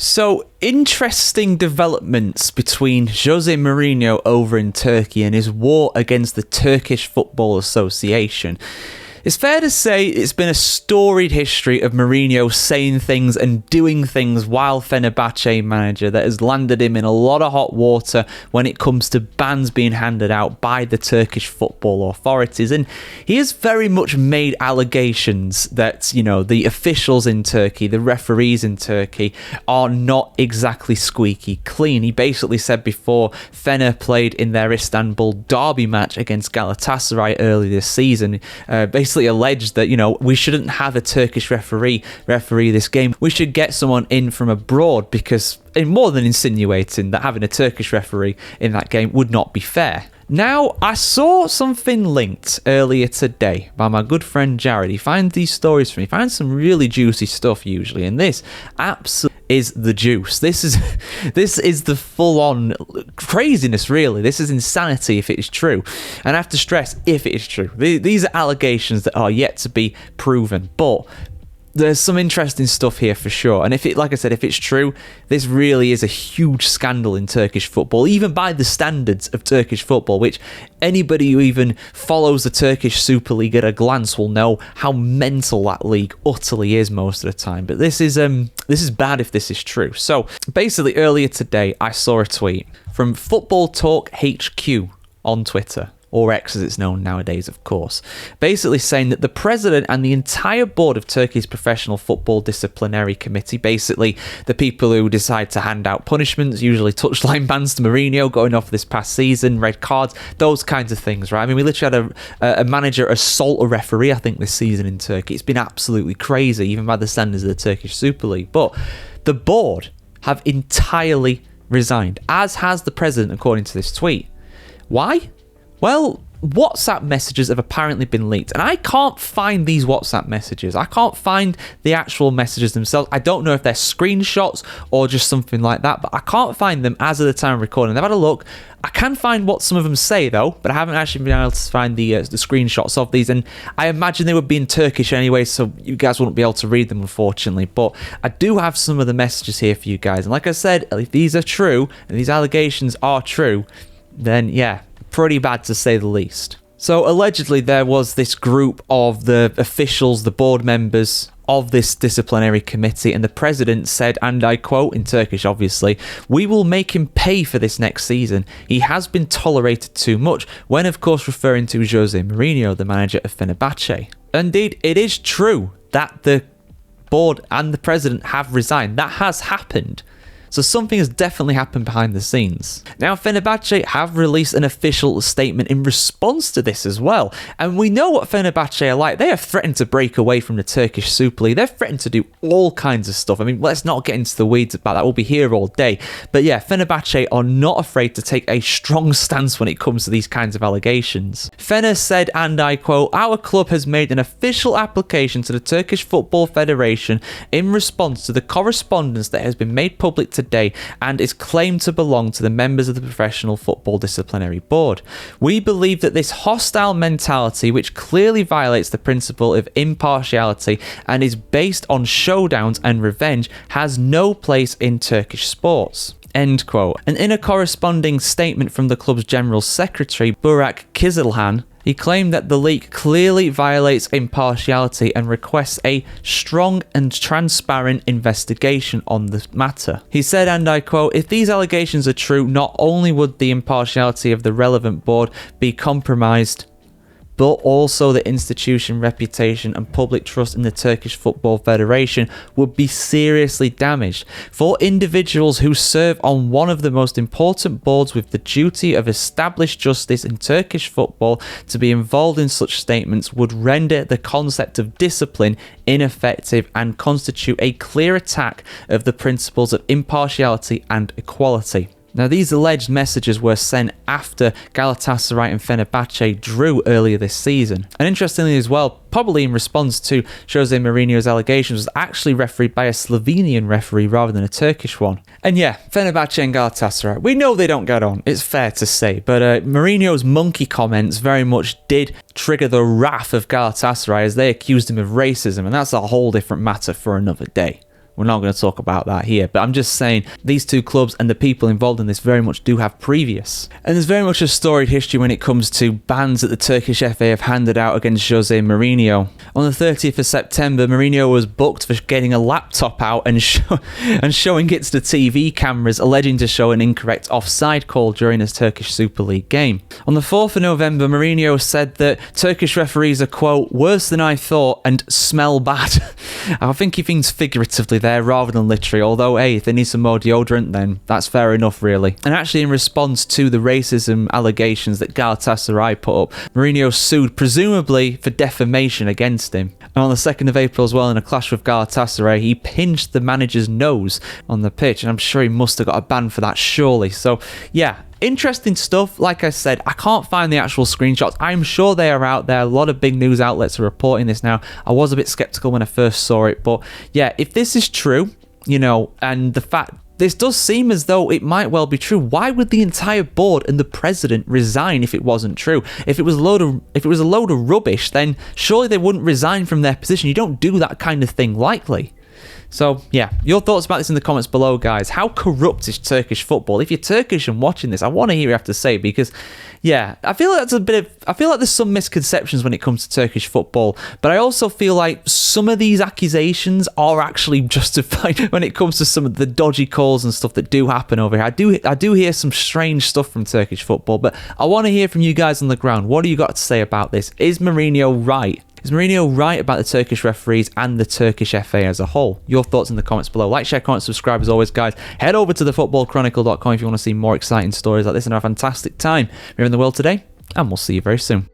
So, interesting developments between Jose Mourinho over in Turkey and his war against the Turkish Football Association. It's fair to say it's been a storied history of Mourinho saying things and doing things while Fenerbahce manager that has landed him in a lot of hot water when it comes to bans being handed out by the Turkish football authorities. And he has very much made allegations that, the officials in Turkey, the referees in Turkey, are not exactly squeaky clean. He basically said before Fener played in their Istanbul derby match against Galatasaray early this season, basically alleged that, we shouldn't have a Turkish referee this game. We should get someone in from abroad, because more than insinuating that having a Turkish referee in that game would not be fair. Now, I saw something linked earlier today by my good friend Jared. He finds these stories for me. He finds some really juicy stuff usually, and this absolutely is the juice. This is the full-on craziness, really. This is insanity if it is true. And I have to stress, if it is true. These are allegations that are yet to be proven, but there's some interesting stuff here for sure. And if it's true, this really is a huge scandal in Turkish football, even by the standards of Turkish football, which anybody who even follows the Turkish Super League at a glance will know how mental that league utterly is most of the time. But this is bad if this is true. So basically, earlier today, I saw a tweet from Football Talk HQ on Twitter, or X as it's known nowadays, of course, basically saying that the president and the entire board of Turkey's Professional Football Disciplinary Committee, basically the people who decide to hand out punishments, usually touchline bans to Mourinho going off this past season, red cards, those kinds of things, right? I mean, we literally had a manager assault a referee, I think, this season in Turkey. It's been absolutely crazy, even by the standards of the Turkish Super League. But the board have entirely resigned, as has the president, according to this tweet. Why? Well, WhatsApp messages have apparently been leaked, and I can't find these WhatsApp messages. I can't find the actual messages themselves. I don't know if they're screenshots or just something like that, but I can't find them as of the time of recording. I've had a look. I can find what some of them say, though, but I haven't actually been able to find the screenshots of these, and I imagine they would be in Turkish anyway, so you guys wouldn't be able to read them, unfortunately. But I do have some of the messages here for you guys, and like I said, if these are true, and these allegations are true, then yeah, pretty bad to say the least. So allegedly there was this group of the officials, the board members of this disciplinary committee, and the president said, and I quote in Turkish obviously, "We will make him pay for this next season. He has been tolerated too much," when of course referring to Jose Mourinho, the manager of Fenerbahce. Indeed, it is true that the board and the president have resigned. That has happened. So something has definitely happened behind the scenes. Now, Fenerbahce have released an official statement in response to this as well. And we know what Fenerbahce are like. They have threatened to break away from the Turkish Super League. They've threatened to do all kinds of stuff. I mean, let's not get into the weeds about that. We'll be here all day. But yeah, Fenerbahce are not afraid to take a strong stance when it comes to these kinds of allegations. Fener said, and I quote, "Our club has made an official application to the Turkish Football Federation in response to the correspondence that has been made public today and is claimed to belong to the members of the Professional Football Disciplinary Board. We believe that this hostile mentality, which clearly violates the principle of impartiality and is based on showdowns and revenge, has no place in Turkish sports." End quote. And in a corresponding statement from the club's General Secretary, Burak Kizilhan, he claimed that the leak clearly violates impartiality and requests a strong and transparent investigation on the matter. He said, and I quote, "If these allegations are true, not only would the impartiality of the relevant board be compromised, but also the institution, reputation and public trust in the Turkish Football Federation would be seriously damaged. For individuals who serve on one of the most important boards with the duty of established justice in Turkish football, to be involved in such statements would render the concept of discipline ineffective and constitute a clear attack of the principles of impartiality and equality." Now, these alleged messages were sent after Galatasaray and Fenerbahce drew earlier this season. And interestingly as well, probably in response to Jose Mourinho's allegations, was actually refereed by a Slovenian referee rather than a Turkish one. And yeah, Fenerbahce and Galatasaray, we know they don't get on, it's fair to say, but Mourinho's monkey comments very much did trigger the wrath of Galatasaray as they accused him of racism, and that's a whole different matter for another day. we're not going to talk about that here. But I'm just saying these two clubs and the people involved in this very much do have previous. And there's very much a storied history when it comes to bans that the Turkish FA have handed out against Jose Mourinho. On the 30th of September, Mourinho was booked for getting a laptop out and showing it to the TV cameras, alleging to show an incorrect offside call during his Turkish Super League game. On the 4th of November, Mourinho said that Turkish referees are, quote, worse than I thought and smell bad. I think he thinks figuratively there rather than literally, although, hey, if they need some more deodorant, then that's fair enough, really. And actually, in response to the racism allegations that Galatasaray put up, Mourinho sued, presumably for defamation against him. And on the 2nd of April as well, in a clash with Galatasaray, he pinched the manager's nose on the pitch, and I'm sure he must have got a ban for that, surely. So, yeah, interesting stuff. Like I said, I can't find the actual screenshots. I'm sure they are out there. A lot of big news outlets are reporting this now. I was a bit skeptical when I first saw it, but yeah, if this is true, you know, and the fact this does seem as though it might well be true. Why would the entire board and the president resign if it wasn't true? If it was a load of rubbish, then surely they wouldn't resign from their position. You don't do that kind of thing lightly. So, yeah, your thoughts about this in the comments below, guys. How corrupt is Turkish football? If you're Turkish and watching this, I want to hear what you have to say because, yeah, I feel like there's some misconceptions when it comes to Turkish football, but I also feel like some of these accusations are actually justified when it comes to some of the dodgy calls and stuff that do happen over here. I do hear some strange stuff from Turkish football, but I want to hear from you guys on the ground. What do you got to say about this? Is Mourinho right? Is Mourinho right about the Turkish referees and the Turkish FA as a whole? Your thoughts in the comments below. Like, share, comment, subscribe as always, guys. Head over to thefootballchronicle.com if you want to see more exciting stories like this and have a fantastic time here in the world today. And we'll see you very soon.